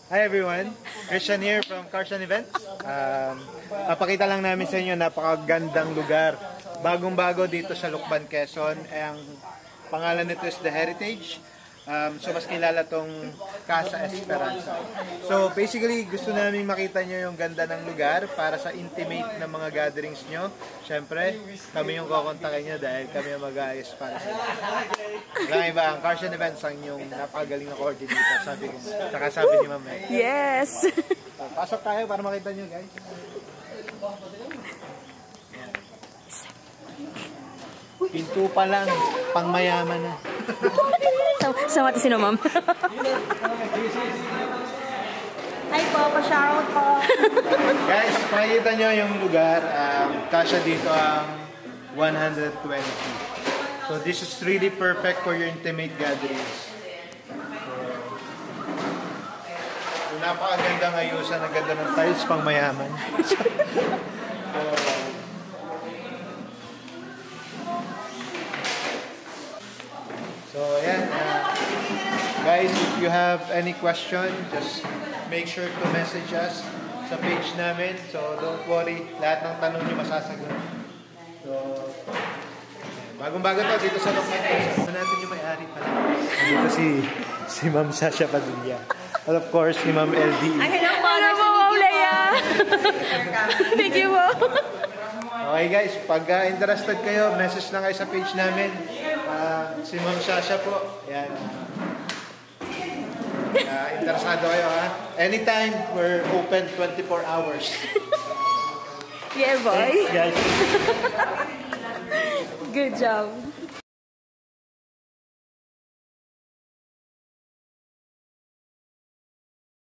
Hi everyone, Christian here from Carson Events. Papakita lang namin sa inyo napakagandang lugar. Bagong-bago dito sa Lucban, Quezon. Ang pangalan nito is The Heritage. So mas kilala tong Casa Esperanza. So basically gusto namin makita nyo yung ganda ng lugar para sa intimate na mga gatherings nyo. Siyempre kami yung kukontakin nyo dahil kami yung mag-aayos para sa inyo. Walang iba, ang Carson Events ang yung napakagaling na coordinator, sabi ko. Saka sabi ni Ma'am. Yes! So, pasok tayo para makita nyo guys. Pinto pa lang, pang mayaman na. Sama natin sino, ma'am. Hi po, pa-shoutout po. Guys, makikita nyo yung lugar. Kasya dito ang 120. So this is really perfect for your intimate gatherings. So napakagandang ayusan, ang ganda ng tiles, pang mayaman. So ayan, guys, if you have any question, just make sure to message us sa page namin. So don't worry, lahat ng tanong nyo masasagot. So, bagong-bago to dito sa Lucban. Ano natin yung may-ari pala. Dito si Ma'am Sasha Padilla. And of course, si Ma'am LD. Ay, hello po. Hello po, Ma'am Leia. Thank you po. Okay guys, pag interested kayo, message lang kayo sa page namin. Si Ma'am Sasha po. Yan. Interesado kayo ha. Anytime, we're open 24 hours. Yeah, boy. Thanks guys. Good job.